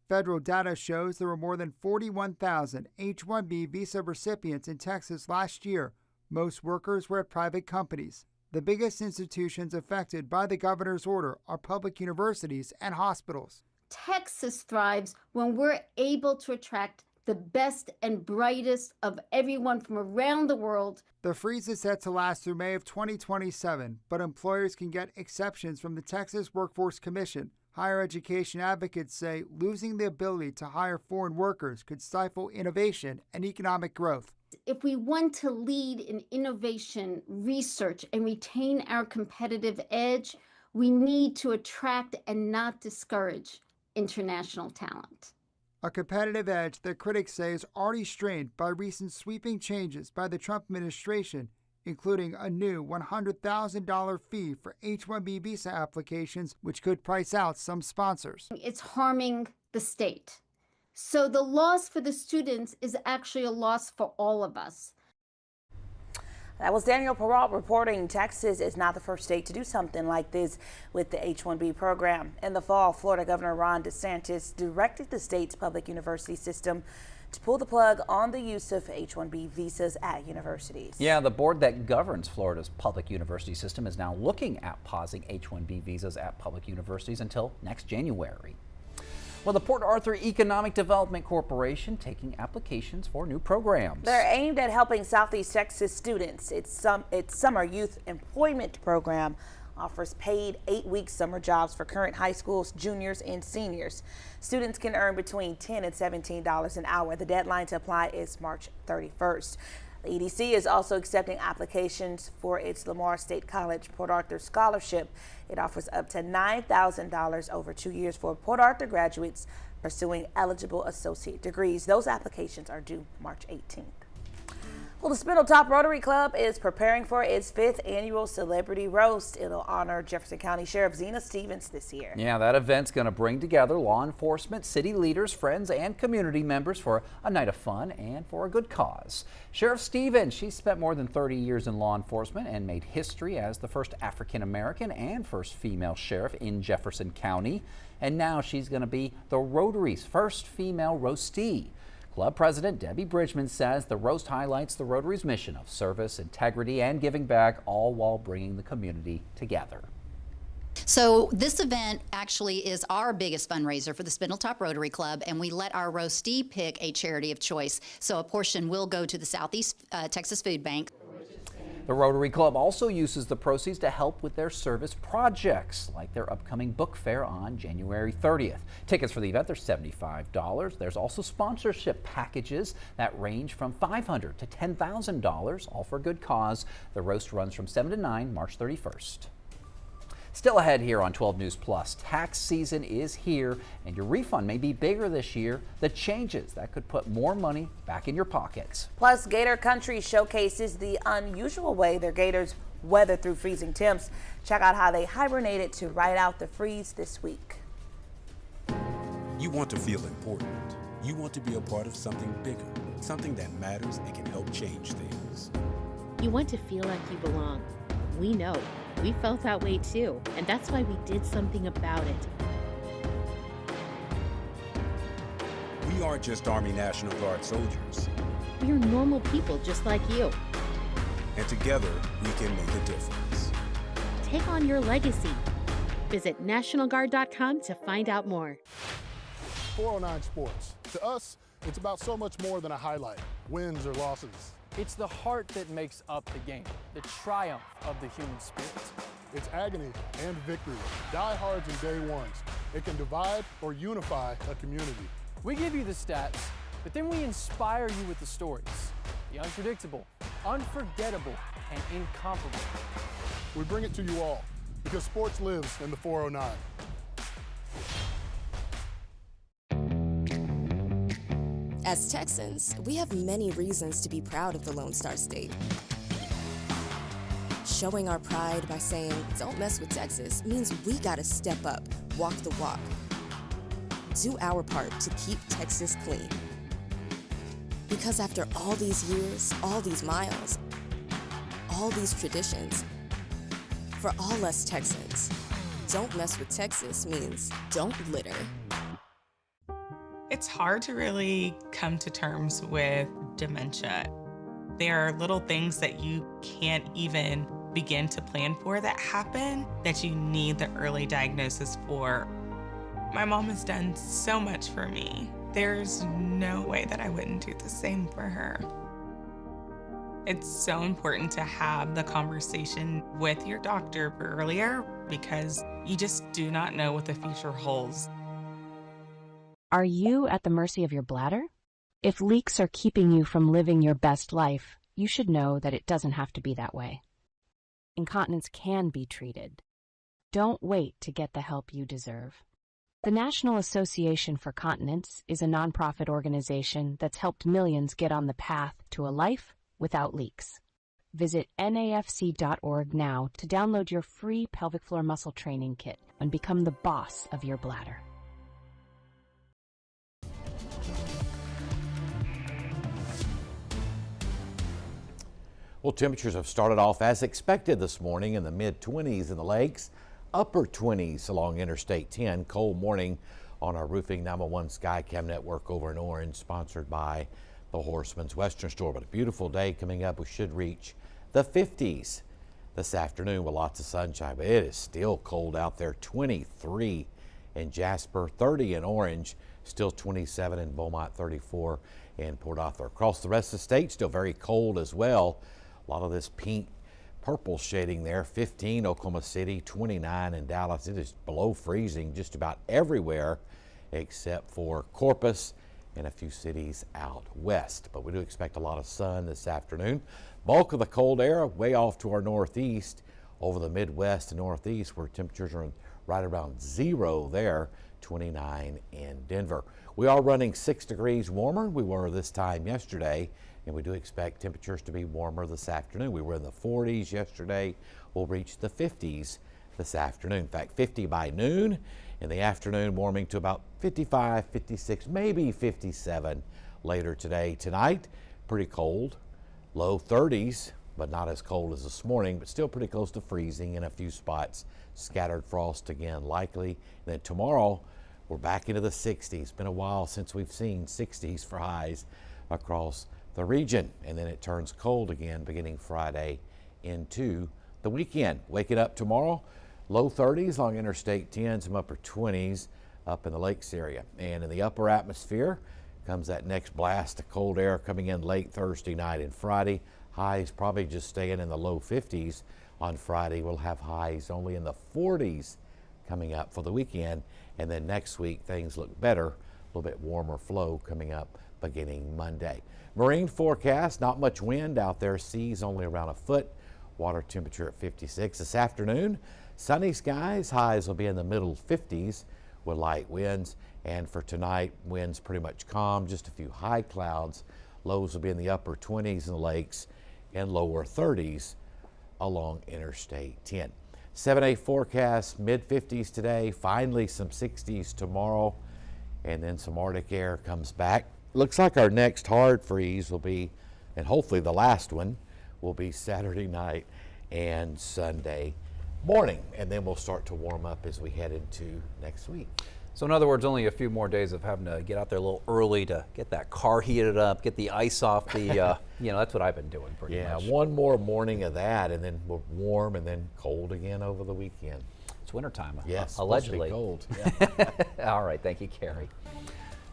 Federal data shows there were more than 41,000 H-1B visa recipients in Texas last year. Most workers were at private companies. The biggest institutions affected by the governor's order are public universities and hospitals. Texas thrives when we're able to attract the best and brightest of everyone from around the world. The freeze is set to last through May of 2027, but employers can get exceptions from the Texas Workforce Commission. Higher education advocates say losing the ability to hire foreign workers could stifle innovation and economic growth. If we want to lead in innovation, research, and retain our competitive edge, we need to attract and not discourage international talent. A competitive edge that critics say is already strained by recent sweeping changes by the Trump administration, including a new $100,000 fee for H-1B visa applications, which could price out some sponsors. It's harming the state. So the loss for the students is actually a loss for all of us. That was Daniel Perrault reporting. Texas is not the first state to do something like this with the H-1B program. In the fall, Florida Governor Ron DeSantis directed the state's public university system to pull the plug on the use of H-1B visas at universities. Yeah, the board that governs Florida's public university system is now looking at pausing H-1B visas at public universities until next January. Well, the Port Arthur Economic Development Corporation taking applications for new programs. They're aimed at helping Southeast Texas students. Its summer youth employment program offers paid 8-week summer jobs for current high schools, juniors, and seniors. Students can earn between $10 and $17 an hour. The deadline to apply is March 31st. The EDC is also accepting applications for its Lamar State College Port Arthur Scholarship. It offers up to $9,000 over 2 years for Port Arthur graduates pursuing eligible associate degrees. Those applications are due March 18th. Well, the Spindletop Rotary Club is preparing for its 5th annual Celebrity Roast. It'll honor Jefferson County Sheriff Zena Stevens this year. Yeah, that event's going to bring together law enforcement, city leaders, friends, and community members for a night of fun and for a good cause. Sheriff Stevens, she spent more than 30 years in law enforcement and made history as the first African-American and first female sheriff in Jefferson County. And now she's going to be the Rotary's first female roastee. Club President Debbie Bridgman says the roast highlights the Rotary's mission of service, integrity, and giving back, all while bringing the community together. So this event actually is our biggest fundraiser for the Spindletop Rotary Club, and we let our roastee pick a charity of choice. So a portion will go to the Southeast Texas Food Bank. The Rotary Club also uses the proceeds to help with their service projects, like their upcoming book fair on January 30th. Tickets for the event are $75. There's also sponsorship packages that range from $500 to $10,000, all for a good cause. The roast runs from 7 to 9, March 31st. Still ahead here on 12 News Plus, tax season is here and your refund may be bigger this year. The changes that could put more money back in your pockets. Plus, Gator Country showcases the unusual way their gators weather through freezing temps. Check out how they hibernated to ride out the freeze this week. You want to feel important. You want to be a part of something bigger, something that matters and can help change things. You want to feel like you belong. We know. We felt that way too, and that's why we did something about it. We aren't just Army National Guard soldiers. We are normal people just like you. And together, we can make a difference. Take on your legacy. Visit NationalGuard.com to find out more. 409 Sports. To us, it's about so much more than a highlight, wins or losses. It's the heart that makes up the game, the triumph of the human spirit. It's agony and victory, diehards and day ones. It can divide or unify a community. We give you the stats, but then we inspire you with the stories. The unpredictable, unforgettable, and incomparable. We bring it to you all because sports lives in the 409. As Texans, we have many reasons to be proud of the Lone Star State. Showing our pride by saying, "Don't mess with Texas," means we gotta step up, walk the walk. Do our part to keep Texas clean. Because after all these years, all these miles, all these traditions, for all us Texans, "Don't mess with Texas" means don't litter. It's hard to really come to terms with dementia. There are little things that you can't even begin to plan for that happen that you need the early diagnosis for. My mom has done so much for me. There's no way that I wouldn't do the same for her. It's so important to have the conversation with your doctor earlier because you just do not know what the future holds. Are you at the mercy of your bladder? If leaks are keeping you from living your best life, you should know that it doesn't have to be that way. Incontinence can be treated. Don't wait to get the help you deserve. The National Association for Continence is a nonprofit organization that's helped millions get on the path to a life without leaks. Visit nafc.org now to download your free pelvic floor muscle training kit and become the boss of your bladder. Well, temperatures have started off as expected this morning in the mid-20s in the lakes, upper 20s along Interstate 10. Cold morning on our Roofing 911 Skycam network over in Orange, sponsored by the Horseman's Western Store. But a beautiful day coming up. We should reach the 50s this afternoon with lots of sunshine, but it is still cold out there. 23 in Jasper, 30 in Orange, still 27 in Beaumont, 34 in Port Arthur. Across the rest of the state, still very cold as well. A lot of this pink purple shading there. 15 Oklahoma City, 29 in Dallas. It is below freezing just about everywhere except for Corpus and a few cities out west. But we do expect a lot of sun this afternoon. Bulk of the cold air way off to our northeast, over the Midwest and Northeast, where temperatures are right around 0 there. 29 in Denver. We are running 6 degrees warmer. We were this time yesterday, and we do expect temperatures to be warmer this afternoon. We were in the 40s yesterday. We'll reach the 50s this afternoon. In fact, 50 by noon. In the afternoon, warming to about 55, 56, maybe 57 later today. Tonight, pretty cold, low 30s, but not as cold as this morning, but still pretty close to freezing in a few spots. Scattered frost again likely. And then tomorrow, we're back into the 60s. Been a while since we've seen 60s for highs across the region. And then it turns cold again beginning Friday into the weekend. Waking up tomorrow, Low 30s along Interstate 10, some upper 20s up in the lakes area. And in the upper atmosphere comes that next blast of cold air coming in late Thursday night and Friday. Highs probably just staying in the low 50s on Friday. We'll have highs only in the 40s coming up for the weekend. And then next week things look better, a little bit warmer flow coming up beginning Monday. Marine forecast, not much wind out there, seas only around a foot, water temperature at 56. This afternoon, sunny skies, highs will be in the middle 50s with light winds. And for tonight, winds pretty much calm, just a few high clouds. Lows will be in the upper 20s in the lakes and lower 30s along Interstate 10. 7-day forecast, mid 50s today, finally some 60s tomorrow, and then some Arctic air comes back. Looks like our next hard freeze will be, and hopefully the last one, will be Saturday night and Sunday morning, and then we'll start to warm up as we head into next week. So in other words, only a few more days of having to get out there a little early to get that car heated up, get the ice off the, you know, that's what I've been doing pretty much. Yeah, one more morning of that, and then we're warm and then cold again over the weekend. It's wintertime, yes, allegedly. Supposed to be cold. Yeah. All right, thank you, Carrie.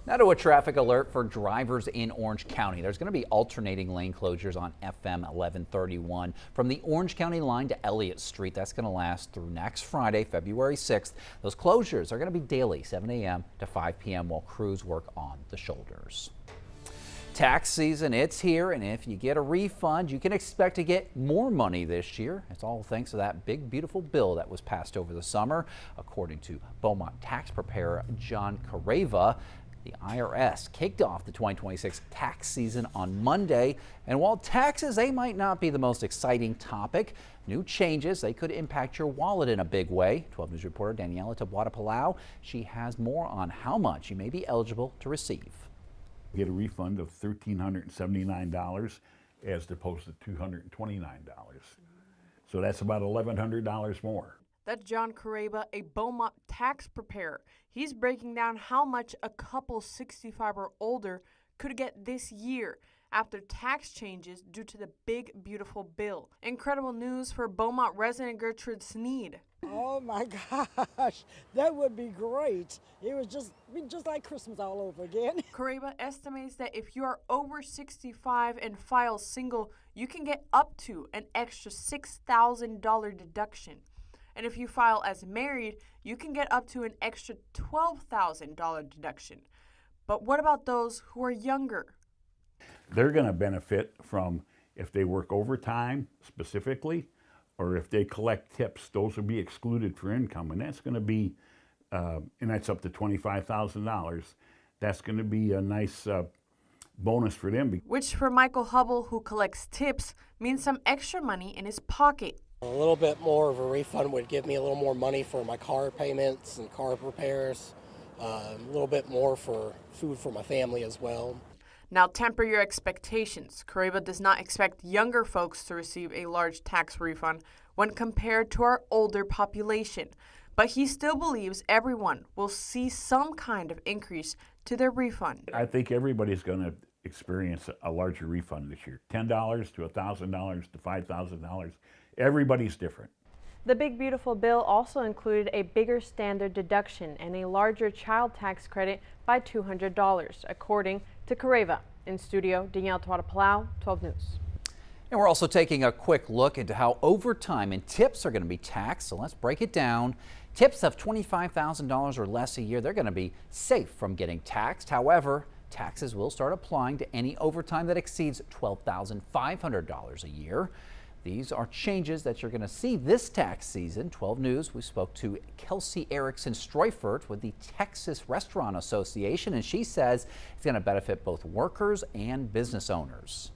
Now to a traffic alert for drivers in Orange County. There's going to be alternating lane closures on FM 1131 from the Orange County line to Elliott Street. That's going to last through next Friday, February 6th. Those closures are going to be daily, 7 a.m. to 5 p.m. while crews work on the shoulders. Tax season, it's here, and if you get a refund, you can expect to get more money this year. It's all thanks to that big, beautiful bill that was passed over the summer. According to Beaumont tax preparer John Careva, the IRS kicked off the 2026 tax season on Monday, and while taxes, they might not be the most exciting topic, new changes, they could impact your wallet in a big way. 12 News reporter Daniela Tabuada-Palau, she has more on how much you may be eligible to receive. Get a refund of $1,379 as opposed to $229. So that's about $1,100 more. That's John Careva, a Beaumont tax preparer. He's breaking down how much a couple 65 or older could get this year after tax changes due to the big, beautiful bill. Incredible news for Beaumont resident Gertrude Sneed. Oh my gosh, that would be great. It was just like Christmas all over again. Careva estimates that if you are over 65 and file single, you can get up to an extra $6,000 deduction. And if you file as married, you can get up to an extra $12,000 deduction. But what about those who are younger? They're going to benefit from if they work overtime specifically, or if they collect tips. Those will be excluded for income, and that's going to be, and that's up to $25,000. That's going to be a nice bonus for them. Which for Michael Hubble, who collects tips, means some extra money in his pocket. A little bit more of a refund would give me a little more money for my car payments and car repairs, a little bit more for food for my family as well. Now temper your expectations. Careva does not expect younger folks to receive a large tax refund when compared to our older population, but he still believes everyone will see some kind of increase to their refund. I think everybody's going to experience a larger refund this year, $10 to $1,000 to $5,000. Everybody's different. The big beautiful bill also included a bigger standard deduction and a larger child tax credit by $200, according to Careva. In studio, Danielle Tabuada-Palau, 12 News. And we're also taking a quick look into how overtime and tips are going to be taxed. So let's break it down. Tips of $25,000 or less a year, they're going to be safe from getting taxed. However, taxes will start applying to any overtime that exceeds $12,500 a year. These are changes that you're going to see this tax season. 12 News, we spoke to Kelsey Erickson Streufert with the Texas Restaurant Association, and she says it's going to benefit both workers and business owners.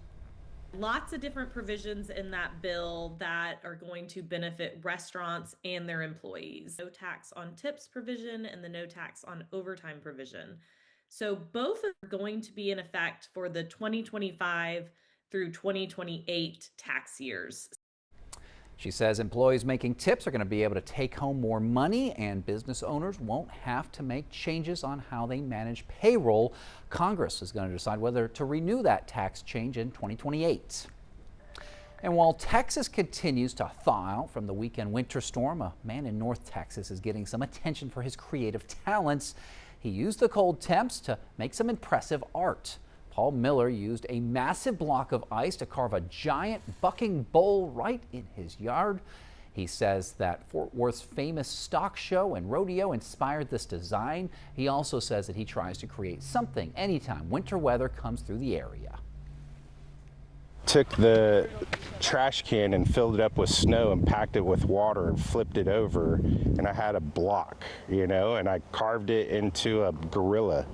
Lots of different provisions in that bill that are going to benefit restaurants and their employees. No tax on tips provision and the no tax on overtime provision. So both are going to be in effect for the 2025 through 2028 tax years. She says employees making tips are going to be able to take home more money, and business owners won't have to make changes on how they manage payroll. Congress is going to decide whether to renew that tax change in 2028. And while Texas continues to thaw out from the weekend winter storm, a man in North Texas is getting some attention for his creative talents. He used the cold temps to make some impressive art. Paul Miller used a massive block of ice to carve a giant bucking bull right in his yard. He says that Fort Worth's famous stock show and rodeo inspired this design. He also says that he tries to create something anytime winter weather comes through the area. Took the trash can and filled it up with snow and packed it with water and flipped it over, and I had a block, you know, and I carved it into a gorilla.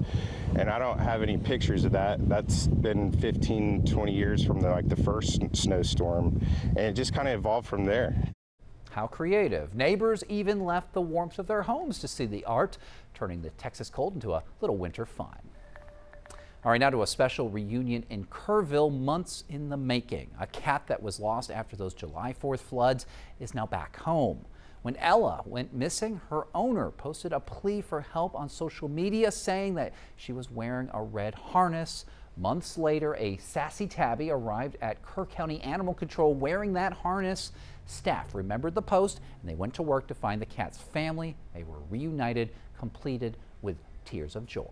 And I don't have any pictures of that. That's been 15, 20 years from the first snowstorm, and it just kind of evolved from there. How creative. Neighbors even left the warmth of their homes to see the art, turning the Texas cold into a little winter fun. All right, now to a special reunion in Kerrville, months in the making. A cat that was lost after those July 4th floods is now back home. When Ella went missing, her owner posted a plea for help on social media, saying that she was wearing a red harness. Months later, a sassy tabby arrived at Kerr County Animal Control wearing that harness. Staff remembered the post and they went to work to find the cat's family. They were reunited, completed with tears of joy.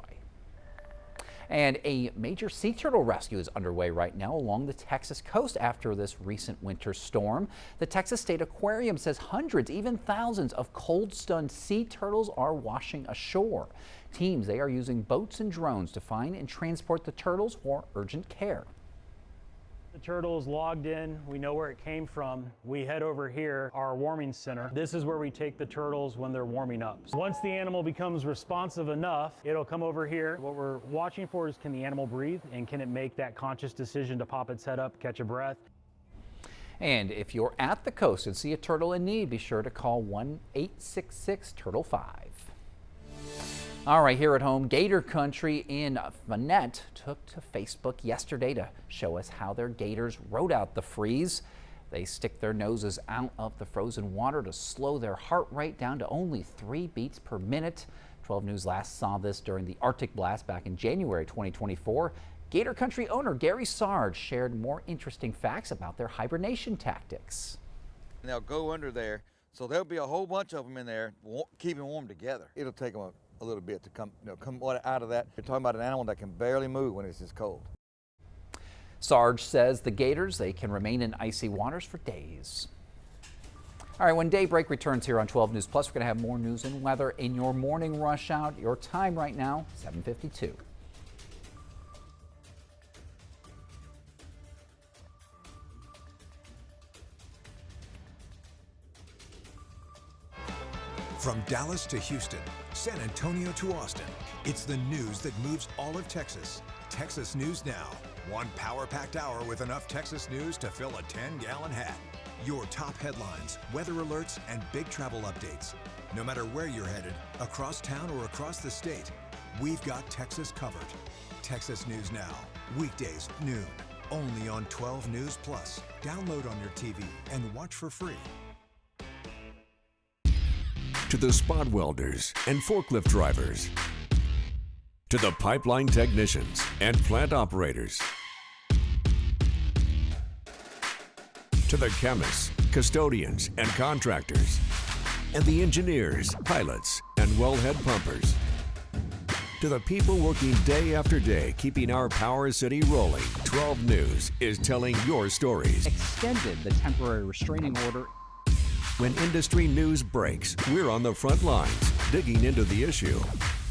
And a major sea turtle rescue is underway right now along the Texas coast after this recent winter storm. The Texas State Aquarium says hundreds, even thousands of cold-stunned sea turtles are washing ashore. Teams, they are using boats and drones to find and transport the turtles for urgent care. The turtle's logged in, we know where it came from. We head over here, our warming center. This is where we take the turtles when they're warming up. Once the animal becomes responsive enough, it'll come over here. What we're watching for is, can the animal breathe, and can it make that conscious decision to pop its head up, catch a breath? And if you're at the coast and see a turtle in need, be sure to call 1-866-TURTLE-5. All right, here at home, Gator Country in Vanette took to Facebook yesterday to show us how their gators rode out the freeze. They stick their noses out of the frozen water to slow their heart rate down to only 3 beats per minute. 12 News last saw this during the Arctic blast back in January 2024. Gator Country owner Gary Sarge shared more interesting facts about their hibernation tactics. And they'll go under there, so there'll be a whole bunch of them in there keeping warm together. It'll take them a little bit to come out of that. You're talking about an animal that can barely move when it's this cold. Sarge says the gators, they can remain in icy waters for days. All right, when Daybreak returns here on 12 News Plus, we're going to have more news and weather in your morning rush hour. Your time right now, 7:52. From Dallas to Houston, San Antonio to Austin, it's the news that moves all of Texas. Texas News Now. One power-packed hour with enough Texas news to fill a 10-gallon hat. Your top headlines, weather alerts, and big travel updates. No matter where you're headed, across town or across the state, we've got Texas covered. Texas News Now, weekdays noon, only on 12 News Plus. Download on your TV and watch for free. To the spot welders and forklift drivers, to the pipeline technicians and plant operators, to the chemists, custodians, and contractors, and the engineers, pilots, and wellhead pumpers. To the people working day after day, keeping our Power City rolling, 12 News is telling your stories. Extended the temporary restraining order. When industry news breaks, we're on the front lines, digging into the issue,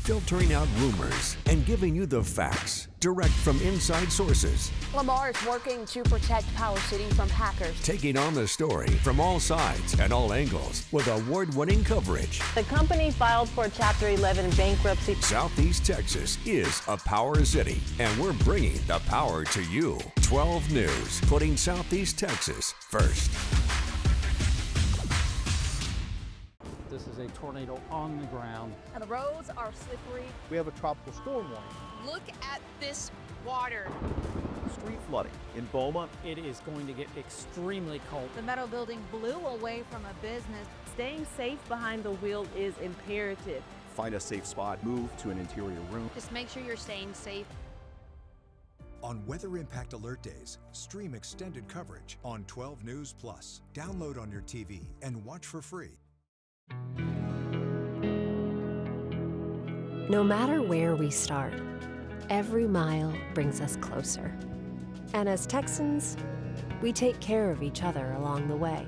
filtering out rumors, and giving you the facts, direct from inside sources. Lamar is working to protect Power City from hackers. Taking on the story from all sides and all angles with award-winning coverage. The company filed for Chapter 11 bankruptcy. Southeast Texas is a Power City, and we're bringing the power to you. 12 News, putting Southeast Texas first. This is a tornado on the ground. And the roads are slippery. We have a tropical storm warning. Look at this water. Street flooding in Beaumont. It is going to get extremely cold. The metal building blew away from a business. Staying safe behind the wheel is imperative. Find a safe spot, move to an interior room. Just make sure you're staying safe. On weather impact alert days, stream extended coverage on 12 News Plus. Download on your TV and watch for free. No matter where we start, every mile brings us closer. And as Texans, we take care of each other along the way.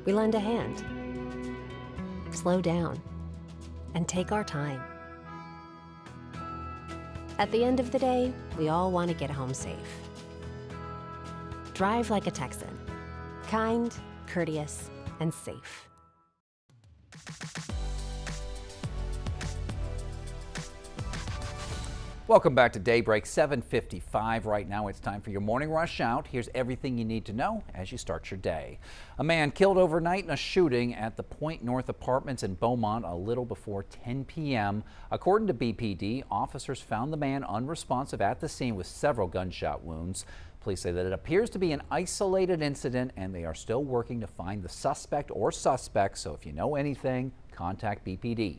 We lend a hand, slow down, and take our time. At the end of the day, we all want to get home safe. Drive like a Texan. Kind, courteous, and safe. Welcome back to Daybreak, 7:55 right now. It's time for your morning rush out. Here's everything you need to know as you start your day. A man killed overnight in a shooting at the Point North Apartments in Beaumont a little before 10 p.m. According to BPD, officers found the man unresponsive at the scene with several gunshot wounds. Police say that it appears to be an isolated incident and they are still working to find the suspect or suspects. So if you know anything, contact BPD.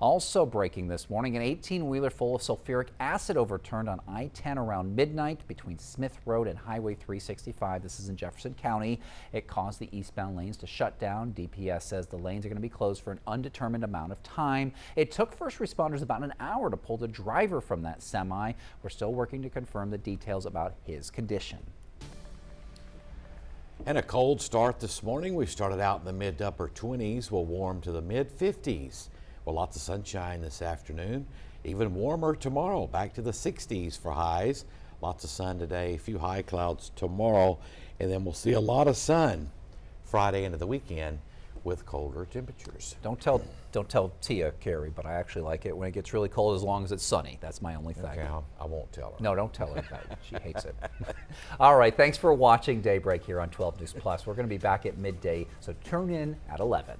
Also breaking this morning, an 18-wheeler full of sulfuric acid overturned on I-10 around midnight between Smith Road and Highway 365. This is in Jefferson County. It caused the eastbound lanes to shut down. DPS says the lanes are going to be closed for an undetermined amount of time. It took first responders about an hour to pull the driver from that semi. We're still working to confirm the details about his condition. And a cold start this morning. We started out in the mid to upper 20s. We'll warm to the mid 50s. Well, lots of sunshine this afternoon. Even warmer tomorrow, back to the 60s for highs. Lots of sun today, a few high clouds tomorrow, and then we'll see a lot of sun Friday into the weekend with colder temperatures. Don't tell Tia, Carrie, but I actually like it when it gets really cold as long as it's sunny. That's my only thing. Okay, I won't tell her. No, don't tell her that. She hates it. All right, thanks for watching Daybreak here on 12 News Plus. We're going to be back at midday, so tune in at 11.